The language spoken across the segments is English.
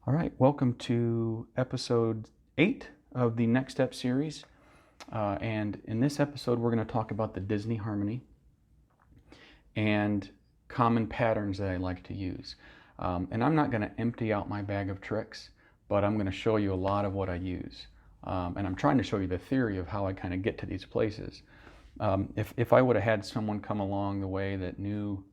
All right, welcome to episode 8 of the Next Step series. And in this episode, we're going to talk about the Disney harmony and common patterns that I like to use. And I'm not going to empty out my bag of tricks, but I'm going to show you a lot of what I use. And I'm trying to show you the theory of how I kind of get to these places. If I would have had someone come along the way that knew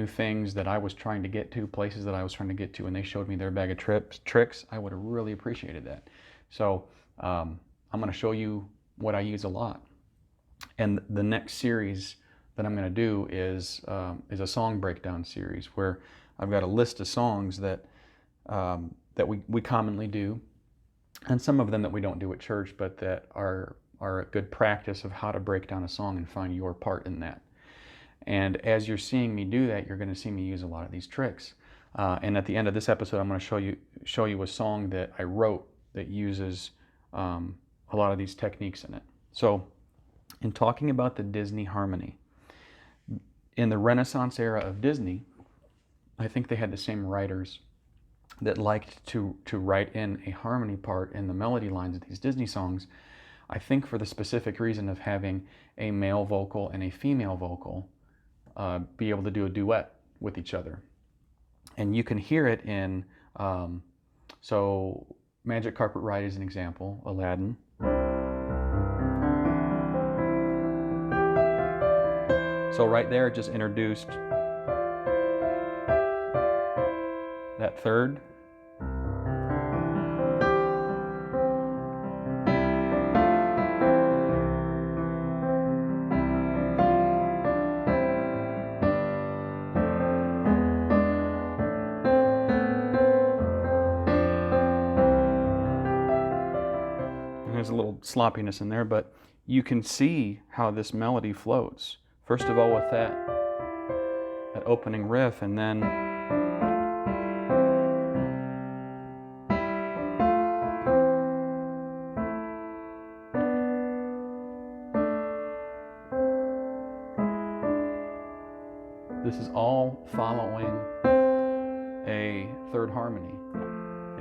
things that I was trying to get to, places that I was trying to get to, and they showed me their bag of tricks, I would have really appreciated that. So I'm going to show you what I use a lot. And the next series that I'm going to do is a song breakdown series where I've got a list of songs that we commonly do, and some of them that we don't do at church, but that are a good practice of how to break down a song and find your part in that. And as you're seeing me do that, you're going to see me use a lot of these tricks. And at the end of this episode, I'm going to show you a song that I wrote that uses a lot of these techniques in it. So, in talking about the Disney harmony, in the Renaissance era of Disney, I think they had the same writers that liked to write in a harmony part in the melody lines of these Disney songs. I think for the specific reason of having a male vocal and a female vocal be able to do a duet with each other. And you can hear it in, so Magic Carpet Ride is an example, Aladdin. So right there it just introduced that third. There's a little sloppiness in there, but you can see how this melody floats. First of all with that opening riff, and then this is all following a third harmony.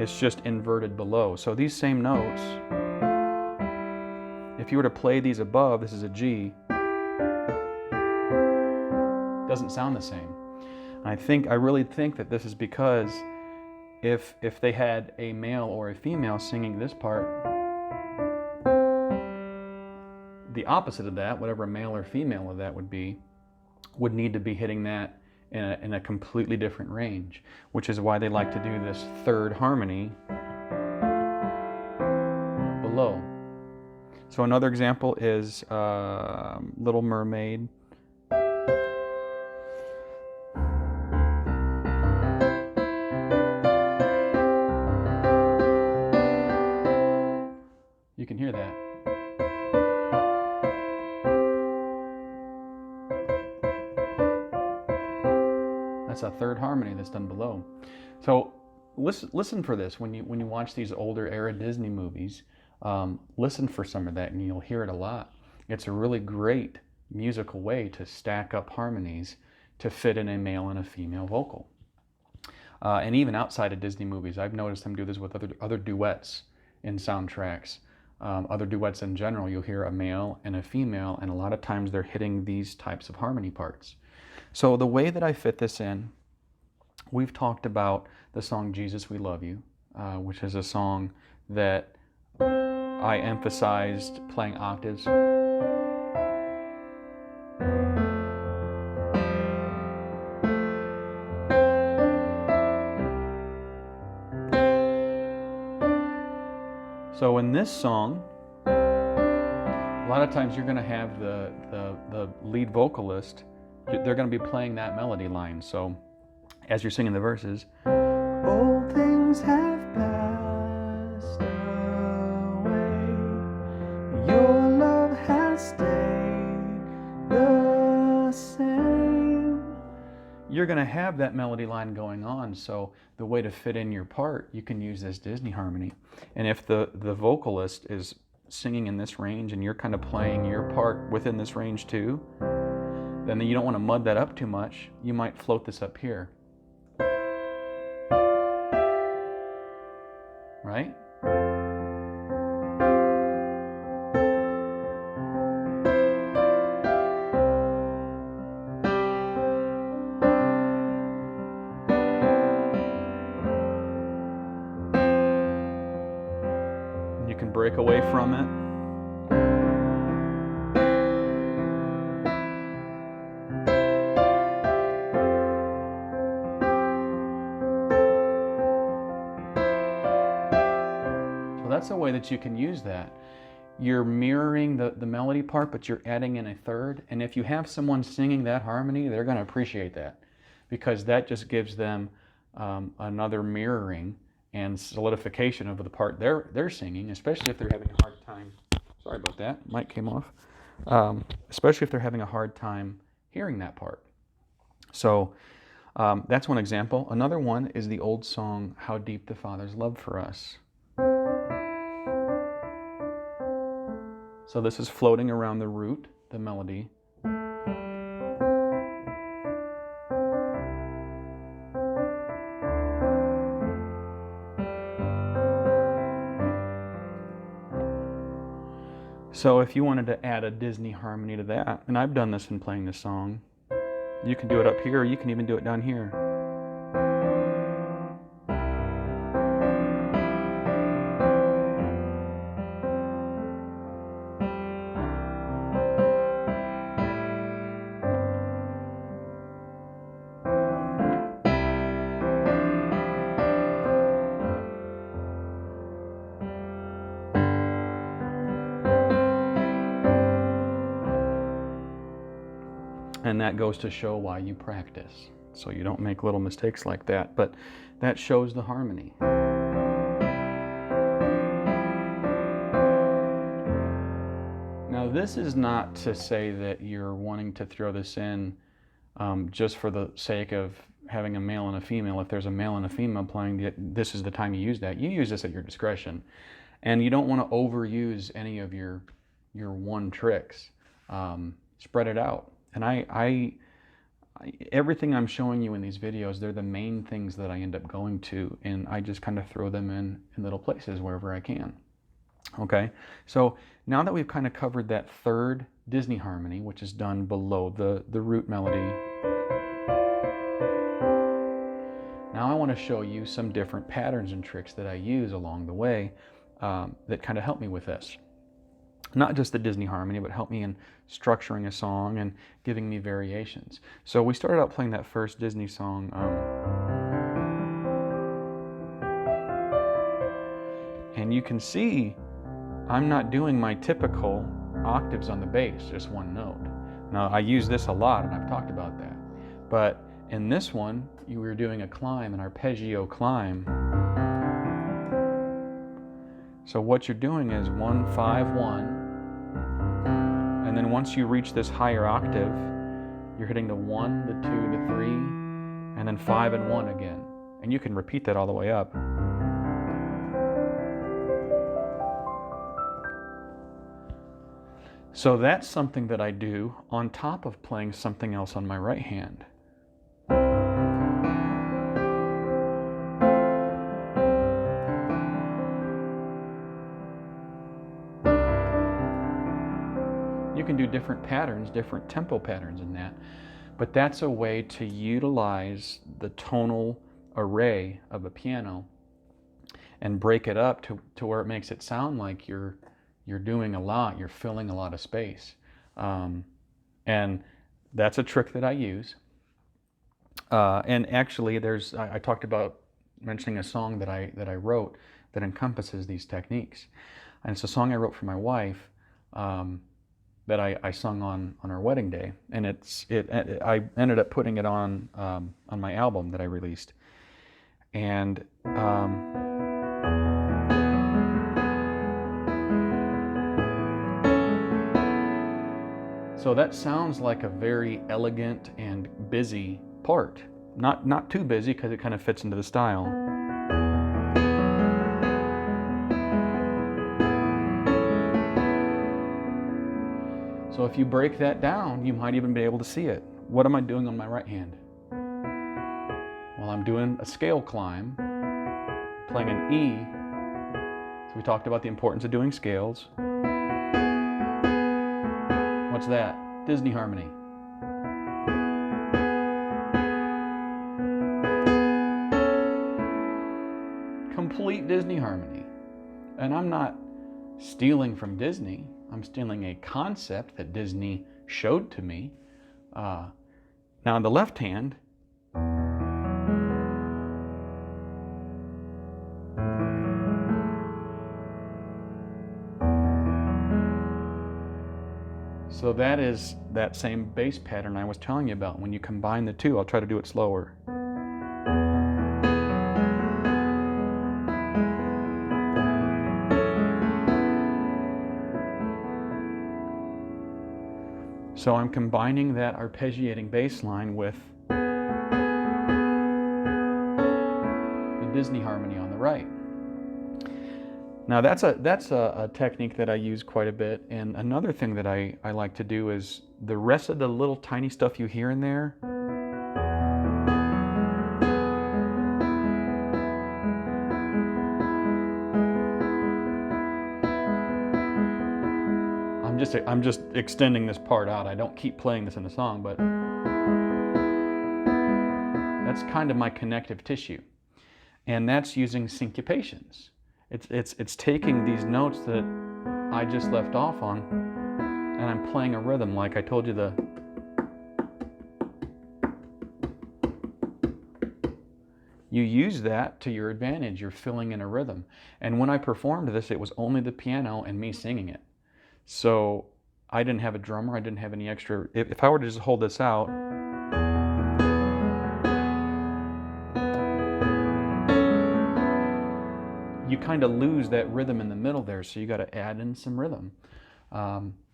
It's just inverted below. So these same notes, if you were to play these above, this is a G, doesn't sound the same. And I really think that this is because if they had a male or a female singing this part, the opposite of that, whatever male or female of that would be, would need to be hitting that in a completely different range, which is why they like to do this third harmony below. So another example is Little Mermaid. You can hear that. That's a third harmony that's done below. So listen for this when you watch these older era Disney movies. Listen for some of that, and you'll hear it a lot. It's a really great musical way to stack up harmonies to fit in a male and a female vocal. And even outside of Disney movies, I've noticed them do this with other duets in soundtracks. Other duets in general, you'll hear a male and a female, and a lot of times they're hitting these types of harmony parts. So the way that I fit this in, we've talked about the song Jesus We Love You, which is a song that I emphasized playing octaves. So in this song, a lot of times you're going to have the lead vocalist, they're going to be playing that melody line. So as you're singing the verses, all things have passed away, your love has stayed the same. You're going to have that melody line going on, so the way to fit in your part, you can use this Disney harmony. And if the vocalist is singing in this range and you're kind of playing your part within this range too, then you don't want to mud that up too much. You might float this up here. right? And you can break away from it. So that's a way that you can use that. You're mirroring the melody part, but you're adding in a third. And if you have someone singing that harmony, they're going to appreciate that, because that just gives them another mirroring and solidification of the part they're singing, especially if they're having a hard time. Sorry about that, mic came off. Especially if they're having a hard time hearing that part. So that's one example. Another one is the old song, How Deep the Father's Love for Us. So this is floating around the root, the melody. So if you wanted to add a Disney harmony to that, and I've done this in playing this song, you can do it up here, or you can even do it down here. And that goes to show why you practice, so you don't make little mistakes like that. But that shows the harmony. Now, this is not to say that you're wanting to throw this in just for the sake of having a male and a female. If there's a male and a female playing, this is the time you use that. You use this at your discretion. And you don't want to overuse any of your one tricks. Spread it out. And everything I'm showing you in these videos, they're the main things that I end up going to, and I just kind of throw them in little places wherever I can. Okay, so now that we've kind of covered that third Disney harmony, which is done below the root melody, now I want to show you some different patterns and tricks that I use along the way that kind of help me with this. Not just the Disney harmony, but help me in structuring a song and giving me variations. So we started out playing that first Disney song. And you can see I'm not doing my typical octaves on the bass, just one note. Now I use this a lot, and I've talked about that. But in this one, you were doing a climb, an arpeggio climb. So what you're doing is 1, 5, 1. And then once you reach this higher octave, you're hitting the 1, the 2, the 3, and then 5 and 1 again. And you can repeat that all the way up. So that's something that I do on top of playing something else on my right hand. You can do different patterns, different tempo patterns in that, but that's a way to utilize the tonal array of a piano and break it up to where it makes it sound like you're doing a lot, you're filling a lot of space. And that's a trick that I use. And actually I talked about mentioning a song that I wrote that encompasses these techniques. And it's a song I wrote for my wife, that I sung on our wedding day, and I ended up putting it on my album that I released, and so that sounds like a very elegant and busy part, not too busy because it kind of fits into the style. So if you break that down, you might even be able to see it. What am I doing on my right hand? Well, I'm doing a scale climb, playing an E So we talked about the importance of doing scales. What's that? Disney harmony. Complete Disney harmony. And I'm not stealing from Disney. I'm stealing a concept that Disney showed to me. Now on the left hand, so that is that same bass pattern I was telling you about. When you combine the two, I'll try to do it slower. So I'm combining that arpeggiating bass line with the Disney harmony on the right. Now that's a technique that I use quite a bit, and another thing that I like to do is the rest of the little tiny stuff you hear in there, I'm just extending this part out. I don't keep playing this in the song, but that's kind of my connective tissue, and that's using syncopations. It's taking these notes that I just left off on, and I'm playing a rhythm like I told you you use that to your advantage. You're filling in a rhythm. And when I performed this, it was only the piano and me singing it. So I didn't have a drummer, I didn't have any extra. If I were to just hold this out, you kind of lose that rhythm in the middle there, so you got to add in some rhythm.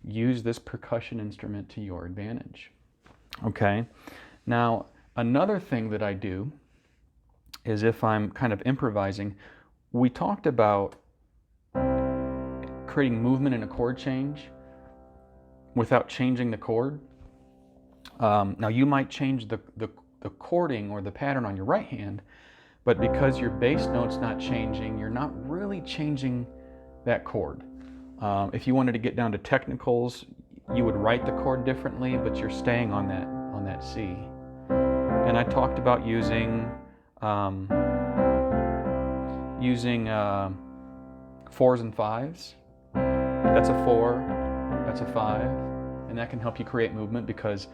Use this percussion instrument to your advantage. Okay, now another thing that I do is if I'm kind of improvising, we talked about creating movement in a chord change without changing the chord. Now you might change the chording or the pattern on your right hand, but because your bass note's not changing, you're not really changing that chord. If you wanted to get down to technicals, you would write the chord differently, but you're staying on that C. And I talked about using fours and fives. That's a 4, that's a 5, and that can help you create movement, because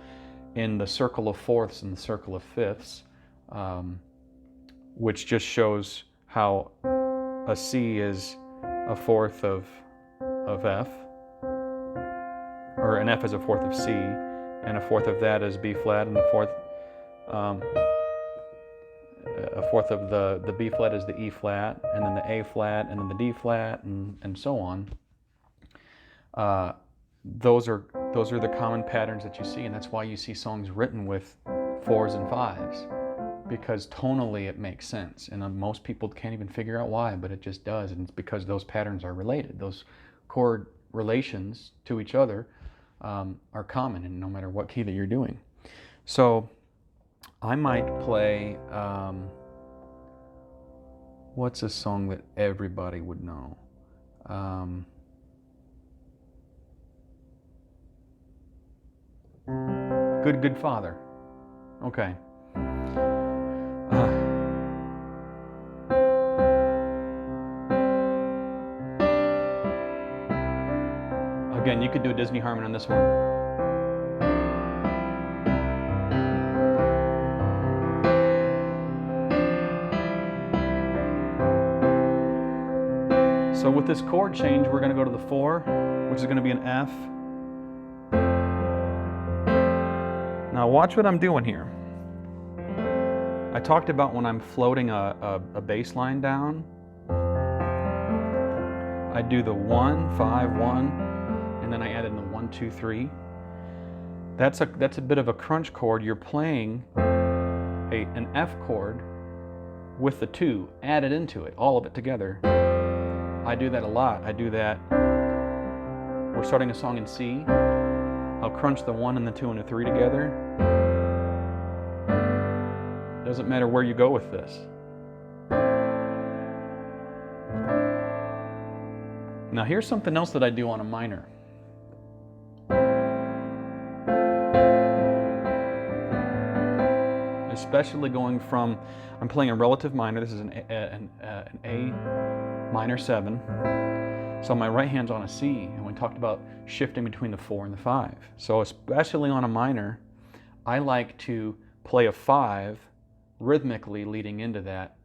in the circle of fourths and the circle of fifths, which just shows how a C is a fourth of F, or an F is a fourth of C, and a fourth of that is B flat, and a fourth of the B flat is the E flat, and then the A flat, and then the D flat, and so on. Those are the common patterns that you see, and that's why you see songs written with 4s and 5s, because tonally it makes sense, and most people can't even figure out why, but it just does, and it's because those patterns are related. Those chord relations to each other are common, and no matter what key that you're doing. So I might play, what's a song that everybody would know? Good, Good Father. Okay. Again, you could do a Disney harmony on this one. So with this chord change, we're going to go to the 4, which is going to be an F. Now watch what I'm doing here. I talked about when I'm floating a bass line down, I do the 1, 5, 1, and then I add in the 1, 2, 3. That's a bit of a crunch chord. You're playing an F chord with the 2 added into it, all of it together. I do that a lot. I do that. We're starting a song in C. I'll crunch the 1 and the 2 and the 3 together. Doesn't matter where you go with this. Now here's something else that I do on a minor. Especially going from, I'm playing a relative minor. This is an A minor 7. So my right hand's on a C, and we talked about shifting between the 4 and the 5. So especially on a minor, I like to play a 5 rhythmically leading into that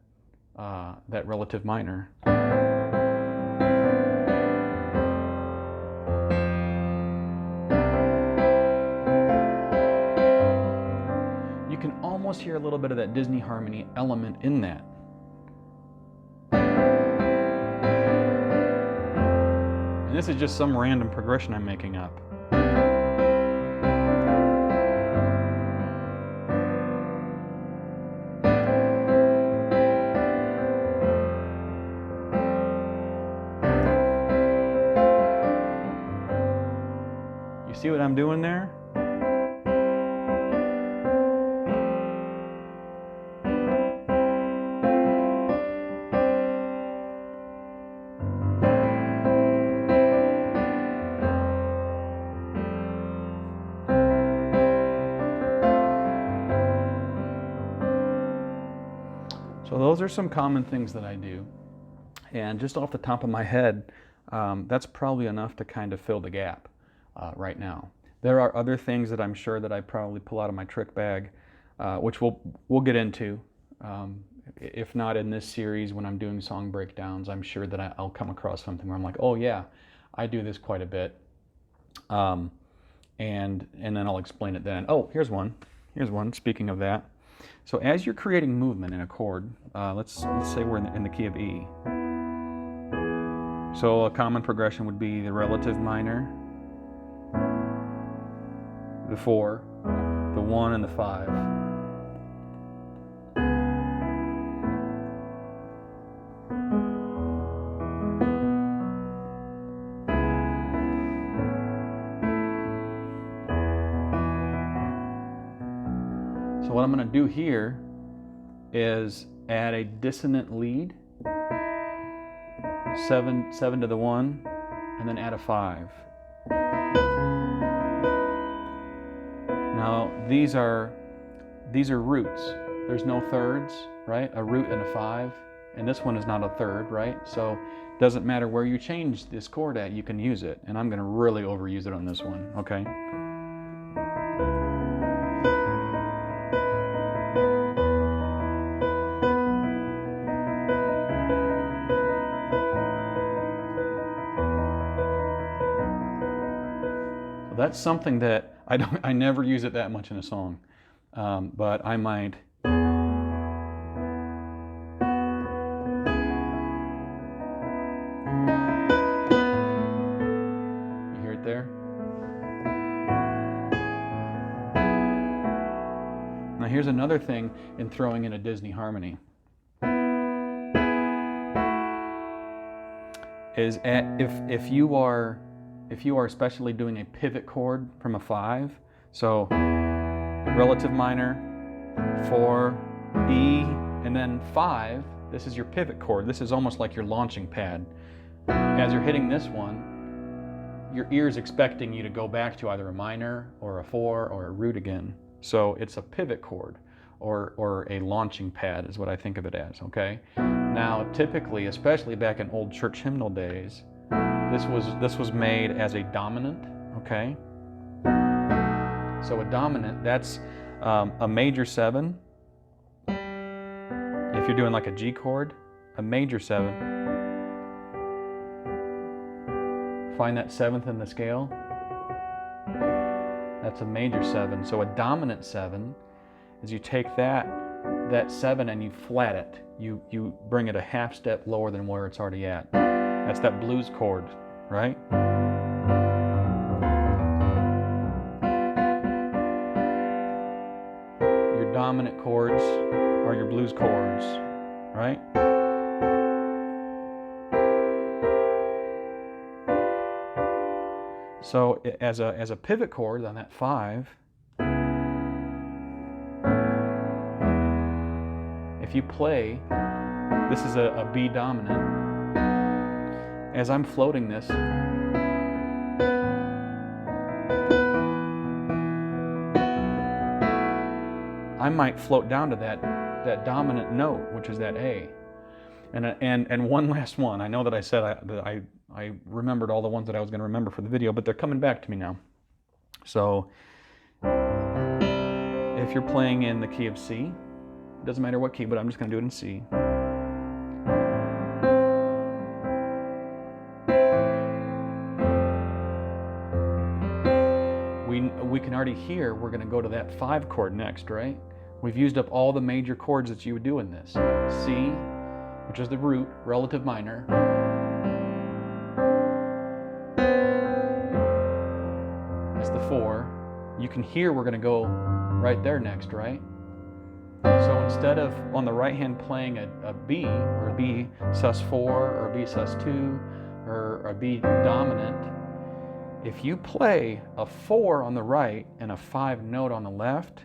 relative minor. You can almost hear a little bit of that Disney harmony element in that. And this is just some random progression I'm making up. You see what I'm doing there? So those are some common things that I do. And just off the top of my head, that's probably enough to kind of fill the gap right now. There are other things that I'm sure that I probably pull out of my trick bag, which we'll get into. If not in this series, when I'm doing song breakdowns, I'm sure that I'll come across something where I'm like, oh yeah, I do this quite a bit. And then I'll explain it then. Oh, here's one. Speaking of that. So as you're creating movement in a chord, let's say we're in the key of E. So a common progression would be the relative minor, the 4, the 1, and the 5. So what I'm going to do here is add a dissonant lead, 7 to the 1, and then add a 5. Now these are roots. There's no thirds, right? A root and a 5, and this one is not a third, right? So it doesn't matter where you change this chord at, you can use it. And I'm going to really overuse it on this one, okay? That's something that I never use it that much in a song, but I might. You hear it there? Now here's another thing in throwing in a Disney harmony. Is if you are especially doing a pivot chord from a 5, so relative minor, 4, E, and then 5, this is your pivot chord. This is almost like your launching pad. As you're hitting this one, your ear's expecting you to go back to either a minor or a 4 or a root again. So it's a pivot chord or a launching pad is what I think of it as, okay? Now typically, especially back in old church hymnal days, this was made as a dominant, okay? So a dominant, that's a major 7. If you're doing like a G chord, a major 7. Find that 7th in the scale. That's a major 7. So a dominant 7 is you take that 7 and you flat it. You bring it a half step lower than where it's already at. That's that blues chord, right? Your dominant chords are your blues chords, right? So as a pivot chord on that 5, if you play, this is a B dominant, as I'm floating this, I might float down to that dominant note, which is that A. And one last one. I know that I said I remembered all the ones that I was going to remember for the video, but they're coming back to me now. So if you're playing in the key of C, it doesn't matter what key, but I'm just going to do it in C. We can already hear we're going to go to that 5 chord next, right? We've used up all the major chords that you would do in this. C, which is the root, relative minor. That's the 4. You can hear we're going to go right there next, right? So instead of on the right hand playing a B, or a B sus4, or a B sus2, or a B dominant, if you play a 4 on the right and a 5 note on the left,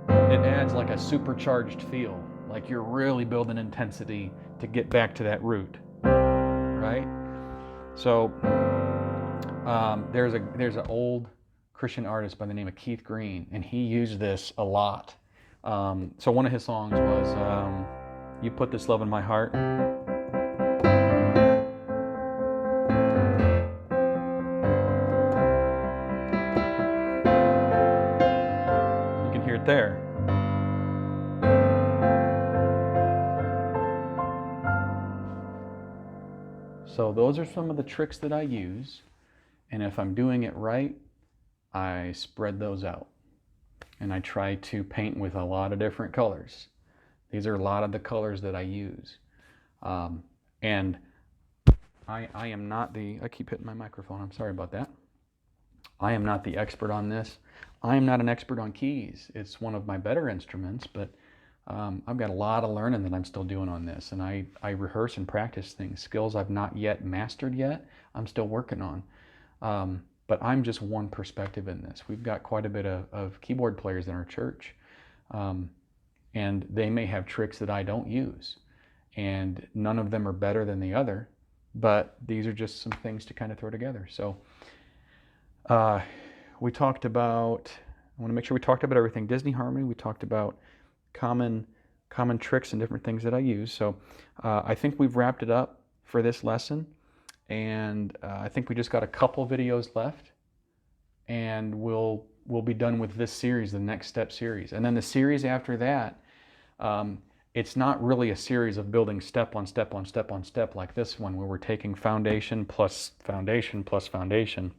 it adds like a supercharged feel, like you're really building intensity to get back to that root, right? So there's an old Christian artist by the name of Keith Green, and he used this a lot. So one of his songs was "You Put This Love in My Heart." You can hear it there. So those are some of the tricks that I use, and if I'm doing it right, I spread those out. And I try to paint with a lot of different colors. These are a lot of the colors that I use. And I am not the, I keep hitting my microphone, I'm sorry about that. I am not the expert on this. I am not an expert on keys. It's one of my better instruments, but I've got a lot of learning that I'm still doing on this, and I rehearse and practice things, skills I've not yet mastered yet, I'm still working on. But I'm just one perspective in this. We've got quite a bit of keyboard players in our church, and they may have tricks that I don't use, and none of them are better than the other, but these are just some things to kind of throw together. So we talked about, I want to make sure we talked about everything. Disney Harmony, we talked about common tricks and different things that I use. So I think we've wrapped it up for this lesson, and I think we just got a couple videos left, and we'll be done with this series, the Next Step series. And then the series after that, it's not really a series of building step on step on step on step like this one, where we're taking foundation plus foundation plus foundation.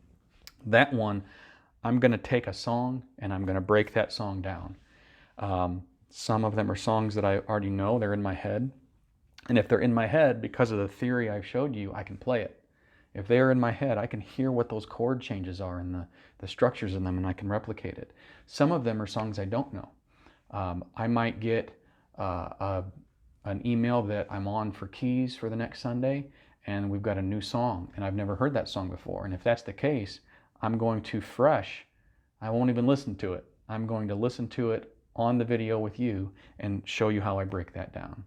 That one, I'm going to take a song and I'm going to break that song down. Some of them are songs that I already know, they're in my head. And if they're in my head, because of the theory I've showed you, I can play it. If they're in my head, I can hear what those chord changes are and the structures in them, and I can replicate it. Some of them are songs I don't know. I might get an email that I'm on for keys for the next Sunday, and we've got a new song, and I've never heard that song before. And if that's the case, I'm going to I won't even listen to it. I'm going to listen to it on the video with you and show you how I break that down.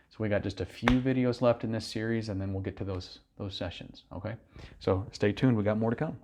So we got just a few videos left in this series, and then we'll get to those sessions, okay? So stay tuned, we got more to come.